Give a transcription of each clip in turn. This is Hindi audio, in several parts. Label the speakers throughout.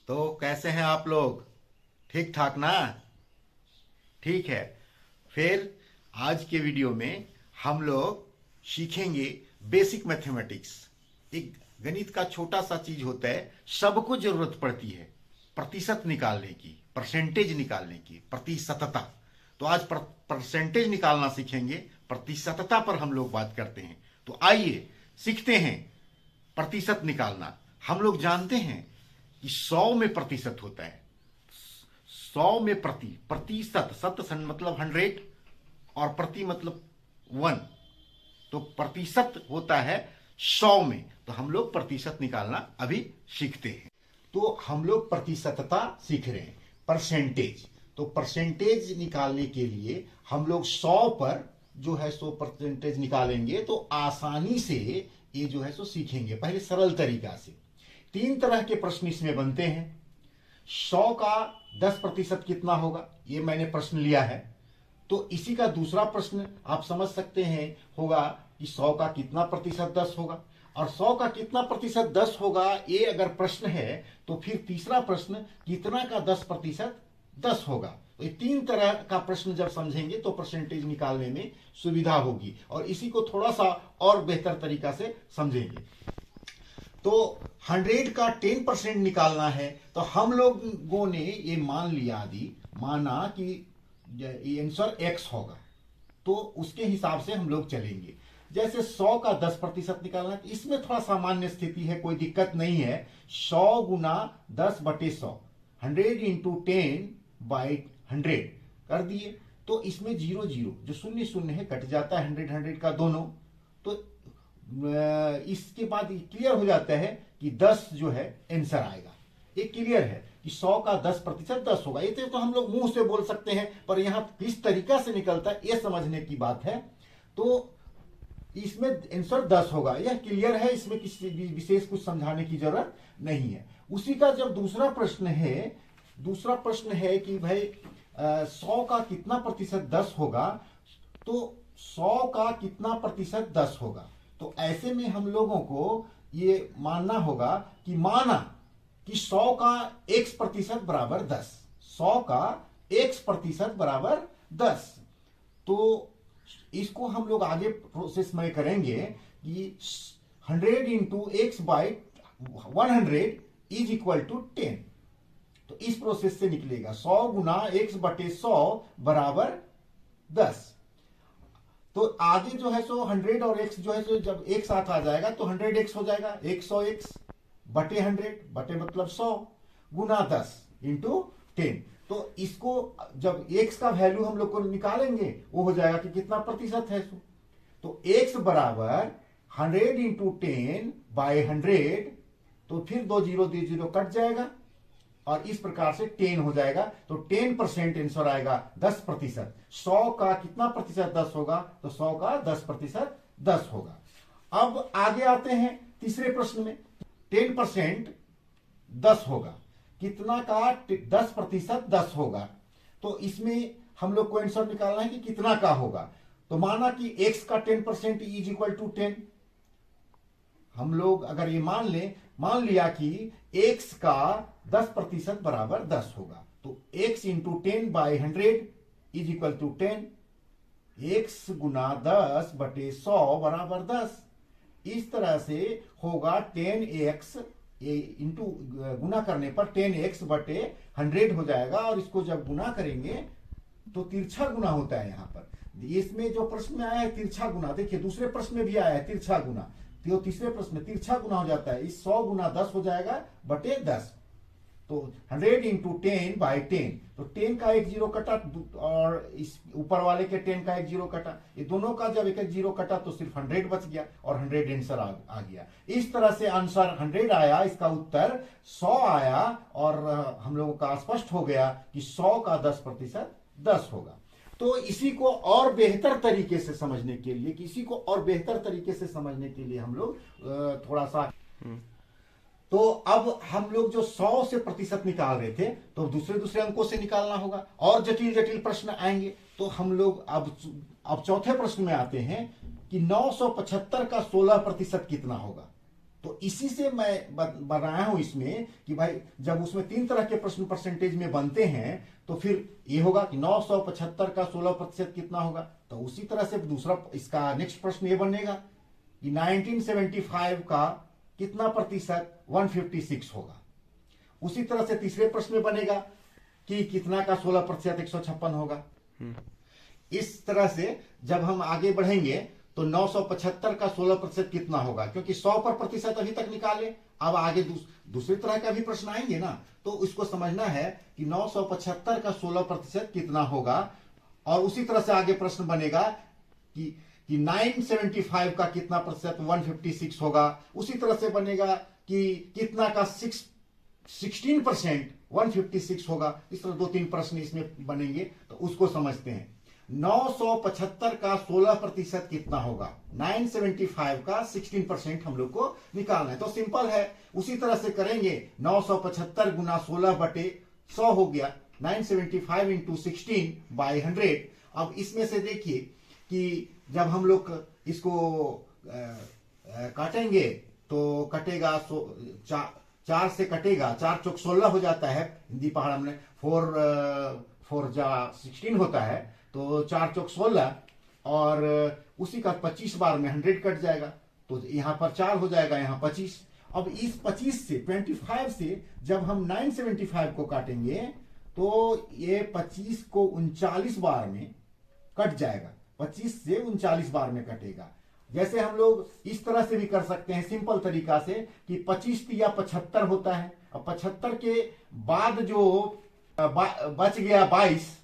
Speaker 1: तो कैसे हैं आप लोग? ठीक ठाक ना? ठीक है। फिर आज के वीडियो में हम लोग सीखेंगे बेसिक मैथमेटिक्स। एक गणित का छोटा सा चीज होता है, सबको जरूरत पड़ती है प्रतिशत निकालने की, परसेंटेज निकालने की, प्रतिशतता। तो आज परसेंटेज निकालना सीखेंगे, प्रतिशतता पर हम लोग बात करते हैं। तो आइए सीखते हैं प्रतिशत निकालना। हम लोग जानते हैं कि 100 में प्रतिशत होता है। 100 में प्रतिशत, सत मतलब 100 और प्रति मतलब 1, तो प्रतिशत होता है 100 में। तो हम लोग प्रतिशत निकालना अभी सीखते हैं। तो हम लोग प्रतिशतता सीख रहे हैं, परसेंटेज। तो परसेंटेज निकालने के लिए हम लोग 100 पर जो है सो परसेंटेज निकालेंगे, तो आसानी से ये जो है सो सीखेंगे। पहले सरल तरीका से 3 तरह के प्रश्न इसमें बनते हैं। 100 का 10% कितना होगा, ये मैंने प्रश्न लिया है। तो इसी का दूसरा प्रश्न आप समझ सकते हैं होगा कि 100 का कितना प्रतिशत 10 होगा, और 100 का कितना प्रतिशत 10 होगा, ये अगर प्रश्न है तो फिर तीसरा प्रश्न कितना का 10% 10 होगा। तो ये 3 तरह का प्रश्न जब समझेंगे तो परसेंटेज निकालने में सुविधा होगी, और इसी को थोड़ा सा और बेहतर तरीका से समझेंगे। तो 100 का 10% निकालना है, तो हम लोगों ने ये माना कि ये आंसर x होगा, तो उसके हिसाब से हम लोग चलेंगे। जैसे 100 का 10% निकालना है, इसमें थोड़ा सामान्य स्थिति है, कोई दिक्कत नहीं है। 100 गुना 10/100, 100 इंटू 10/100 कर दिए। तो इसमें 0 0 जो 0 0 है कट जाता है, 100 100 का दोनों। तो इसके बाद क्लियर हो जाता है कि 10 जो है आंसर आएगा। ये क्लियर है कि 100 का 10% 10 होगा। ये तो हम लोग मुंह से बोल सकते हैं, पर यहां किस तरीका से निकलता है ये समझने की बात है। तो इसमें आंसर 10 होगा, यह क्लियर है, इसमें किसी विशेष कुछ समझाने की जरूरत नहीं है। उसी का जब दूसरा प्रश्न है कि भाई 100 का कितना प्रतिशत 10 होगा, तो 100 का कितना प्रतिशत 10 होगा। तो ऐसे में हम लोगों को ये मानना होगा कि 100 का x% बराबर 10, 100 का x% बराबर 10। तो इसको हम लोग आगे प्रोसेस में करेंगे कि 100 into x/100 is equal to 10। तो इस प्रोसेस से निकलेगा 100 गुना x/100 बराबर 10। तो आगे जो है सो 100 और x जो है सो जब एक साथ आ जाएगा तो 100x हो जाएगा। 100x बटे 100 बटे मतलब 100 गुना 10 इंटू 10। तो इसको जब x का वैल्यू हम लोग को निकालेंगे, वो हो जाएगा कि कितना प्रतिशत है। तो x बराबर 100 इंटू 10/100, तो फिर 2 0 2 0 कट जाएगा, और इस प्रकार से 10 हो जाएगा। तो 10% आंसर आएगा, 10%। 100 का कितना प्रतिशत 10 होगा, तो 100 का 10% 10 होगा। अब आगे आते हैं तीसरे प्रश्न में। 10% 10 होगा, कितना का 10% 10 होगा। तो इसमें हम लोग को आंसर निकालना है कि कितना का होगा। तो माना कि x का 10% इज इक्वल टू 10। हम लोग अगर ये मान लिया कि x का 10% बराबर 10 होगा, तो x into 10/100 is equal to 10। x गुना 10/100 बराबर 10। इस तरह से होगा 10x इंटू गुना करने पर 10x/100 हो जाएगा, और इसको जब गुना करेंगे तो तिरछा गुना होता है। यहां पर इसमें जो प्रश्न में आया है तिरछा गुना, देखिए दूसरे प्रश्न में भी आया है तिरछा गुना, तो तीसरे प्रश्न में तिरछा गुना हो जाता है। इस 100 गुना 10 हो जाएगा बटे 10। तो 100 इंटू 10/10, तो 10 का 1 0 कटा, और इस ऊपर वाले के 10 का 1 0 कटा। ये दोनों का जब 1 1 0 कटा तो सिर्फ 100 बच गया, और 100 आंसर आ गया। इस तरह से आंसर 100 आया, इसका उत्तर 100 आया, और हम लोगों का स्पष्ट हो गया कि 100 का 10% 10 होगा। तो इसी को और बेहतर तरीके से समझने के लिए हम लोग थोड़ा सा, तो अब हम लोग जो 100 से प्रतिशत निकाल रहे थे, तो दूसरे अंकों से निकालना होगा, और जटिल प्रश्न आएंगे। तो हम लोग अब चौथे प्रश्न में आते हैं कि 975 का 16% कितना होगा। तो इसी से मैं बनाया हूं इसमें कि भाई जब उसमें 3 तरह के प्रश्न परसेंटेज में बनते हैं तो फिर ये होगा कि 975 का 16% कितना होगा। तो उसी तरह से दूसरा इसका नेक्स्ट प्रश्न ये बनेगा कि 1975 का कितना प्रतिशत 156 होगा। उसी तरह से तीसरे प्रश्न में बनेगा कि कितना का 16% 156 होगा। इस तरह से जब हम आगे बढ़ेंगे तो 975 का 16% कितना होगा, क्योंकि 100 पर प्रतिशत अभी तक निकाले, अब आगे दूसरी तरह का भी प्रश्न आएंगे ना, तो इसको समझना है कि 975 का 16% कितना होगा। और उसी तरह से आगे प्रश्न बनेगा कि 975 का कितना प्रतिशत 156 होगा। उसी तरह से बनेगा कि कितना का 16% 156 होगा। इस तरह 2-3 प्रश्न इसमें बनेंगे, तो उसको समझते हैं। 975 का 16% कितना होगा, 975 का 16% हम लोग को निकालना है। तो सिंपल है, उसी तरह से करेंगे। 975 गुना 16/100 हो गया, 975 इंटू 16 बाई 100। अब इसमें से देखिए कि जब हम लोग इसको काटेंगे तो कटेगा 4 से कटेगा, 4 चौक 16 हो जाता है। हिंदी पहाड़ में 4 जा 16 होता है, तो 4 चौक 16 और उसी का 25 बार में 100 कट जाएगा, तो यहां पर 4 हो जाएगा, यहां 25। अब इस 25 से 25 से जब हम 975 को काटेंगे तो ये 25 को 39 बार में कट जाएगा, 25 से 39 बार में कटेगा। जैसे हम लोग इस तरह से भी कर सकते हैं सिंपल तरीका से कि 25 या 75 होता है। अब 75 के बाद जो बच गया 22,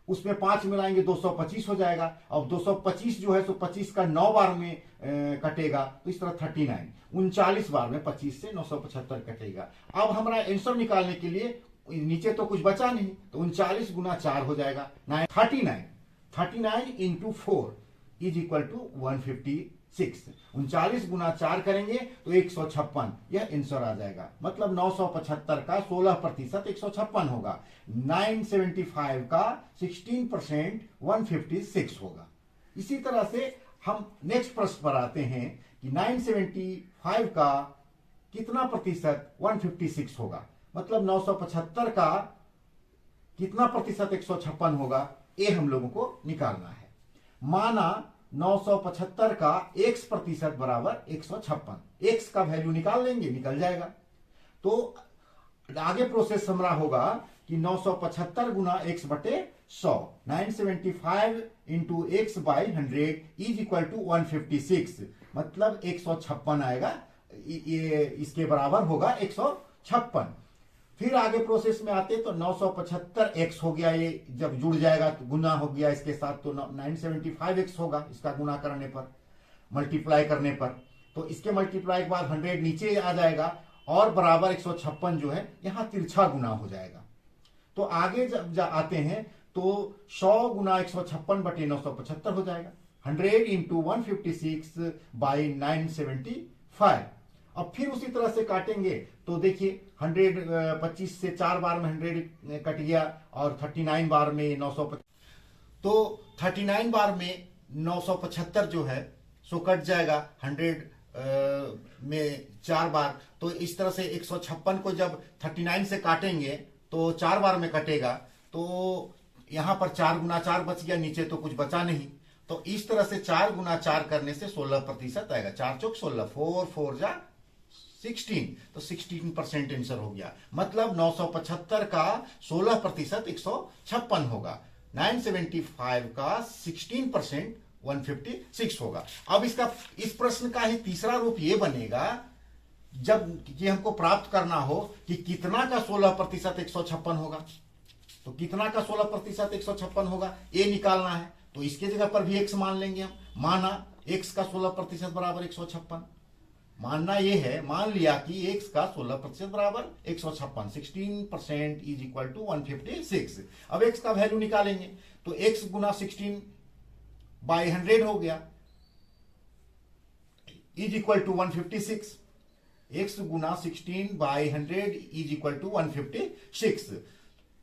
Speaker 1: उसमें 5 मिलाएंगे 225 हो जाएगा। अब 225 जो है सो 25 का 9 बार में कटेगा, तो इस तरह 39 39 बार में 25 से 975 कटेगा। अब हमारा आंसर निकालने के लिए नीचे तो कुछ बचा नहीं, तो 39 गुना 4 हो जाएगा, 39 इंटू 4 इज इक्वल टू 156। 39 गुना 4 करेंगे तो 156, यह आंसर आ जाएगा। मतलब 975 का 16% 156 होगा, 975 का 16% 156 होगा। इसी तरह से हम नेक्स्ट प्रश्न पर आते हैं कि 975 का कितना प्रतिशत 156 होगा, मतलब 975 का कितना प्रतिशत 156 होगा, ये हम लोगों को निकालना है। माना 975 का x प्रतिशत बराबर 156, x का वैल्यू निकाल लेंगे, निकल जाएगा। तो आगे प्रोसेस हमारा होगा कि 975 गुना x बटे 100, 975 into x by 100 is equal to 156, मतलब 156 आएगा। ये इसके बराबर होगा 156। फिर आगे प्रोसेस में आते तो 975x हो गया, ये जब जुड़ जाएगा तो गुना हो गया इसके साथ, तो 975x होगा इसका गुना करने पर, मल्टीप्लाई करने पर। तो इसके मल्टीप्लाई के बाद 100 नीचे आ जाएगा और बराबर 156 जो है यहां तिरछा गुना हो जाएगा। तो आगे जब आते हैं तो 100 गुना 156 बटे 975 हो जाएगा, 100 इंटू 156 बाई 975। अब फिर उसी तरह से काटेंगे तो देखिए 125 से 4 बार में 100 कट गया और 39 बार में 975, तो 39 बार में 975 जो है सो कट जाएगा 100 में 4 बार। तो इस तरह से 156 को जब 39 से काटेंगे तो 4 बार में कटेगा, तो यहां पर 4 गुना 4 बच गया, नीचे तो कुछ बचा नहीं। तो इस तरह से 4 गुना 4 करने से 16% आएगा, 4 चौक 16, 4 4 जा 16, तो 16% आंसर हो गया। मतलब 975 का 16% 156 होगा, 975 का 16% 156 होगा। अब इस प्रश्न का ही तीसरा रूप ये बनेगा जब ये हमको प्राप्त करना हो कि कितना का 16% 156 होगा, तो कितना का 16% 156 होगा ये निकालना है। तो इसके जगह पर भी x मान लेंगे हम। माना x का 16% बराबर 156, मानना यह है, मान लिया कि x का 16% बराबर 156, 16% इज इक्वल टू 156। अब x का वैल्यू निकालेंगे तो x गुना 16 बाई 100 हो गया, इज इक्वल टू 156। x गुना 16 बाई 100 इज इक्वल टू 156।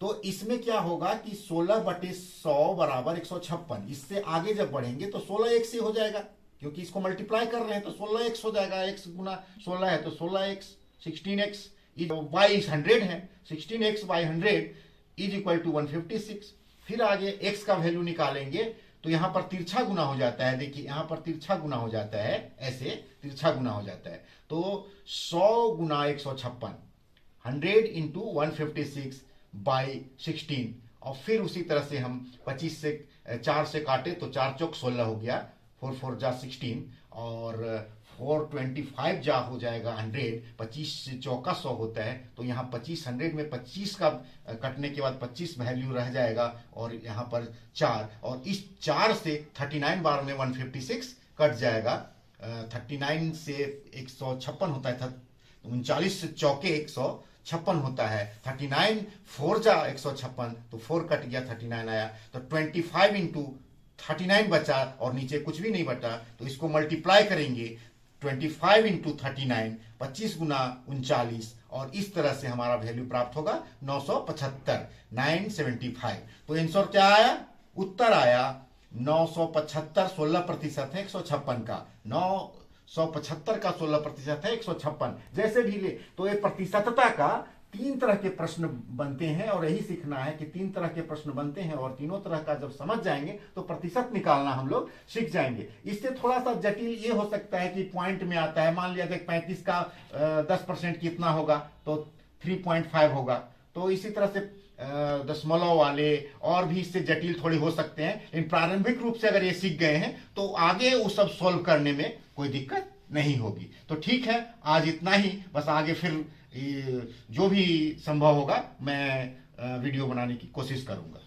Speaker 1: तो इसमें क्या होगा कि 16 बटे 100 बराबर 156। इससे आगे जब बढ़ेंगे तो 16 एक से हो जाएगा, क्योंकि इसको मल्टीप्लाई कर रहे हैं तो 16x हो जाएगा। x गुना 16 है तो 16x, 16x y इज 100 है, 16x by 100 is equal to 156। फिर आगे x का वैल्यू निकालेंगे तो यहां पर तिरछा गुना हो जाता है। देखिए यहां पर तिरछा गुना हो जाता है, ऐसे तिरछा गुना हो जाता है। तो 100 गुना 156, 100 इंटू 156 बाई 16, और फिर उसी तरह से हम 25 से 4 से काटे तो 4 चौक 16 हो गया, 4 4 जा 16, और 425 जा हो जाएगा 100, 25 से चौका 100 होता है। तो यहाँ 25, 100 में 25 का कटने के बाद 25 वैल्यू रह जाएगा, और यहाँ पर 4, और इस 4 से 39 बार में 156 कट जाएगा। 39 से 156 होता है, 39 से चौके 156 होता है। 39 4 जा 156, तो 4 कट गया, 39 आया। तो 25 इंटू 39 बचा और नीचे कुछ भी नहीं बचा, तो इसको मल्टीप्लाई करेंगे 25 इंटू 39, 25 गुना 39, और इस तरह से हमारा वैल्यू प्राप्त होगा 975, 975। तो आंसर क्या आया? उत्तर आया 975। 16% है 156 का, 975 का 16% है 156। जैसे भी ले तो ये प्रतिशतता का 3 तरह के प्रश्न बनते हैं, और यही सीखना है कि 3 तरह के प्रश्न बनते हैं, और तीनों तरह का जब समझ जाएंगे तो प्रतिशत निकालना हम लोग सीख जाएंगे। इससे थोड़ा सा जटिल ये हो सकता है कि पॉइंट में आता है। मान लिया कि 35 का 10% कितना होगा, तो 3.5 होगा। तो इसी तरह से दशमलव वाले और भी इससे जटिल थोड़े हो सकते हैं, लेकिन प्रारंभिक रूप से अगर ये सीख गए हैं तो आगे वो सब सॉल्व करने में कोई दिक्कत नहीं होगी। तो ठीक है, आज इतना ही। बस आगे फिर जो भी संभव होगा मैं वीडियो बनाने की कोशिश करूंगा।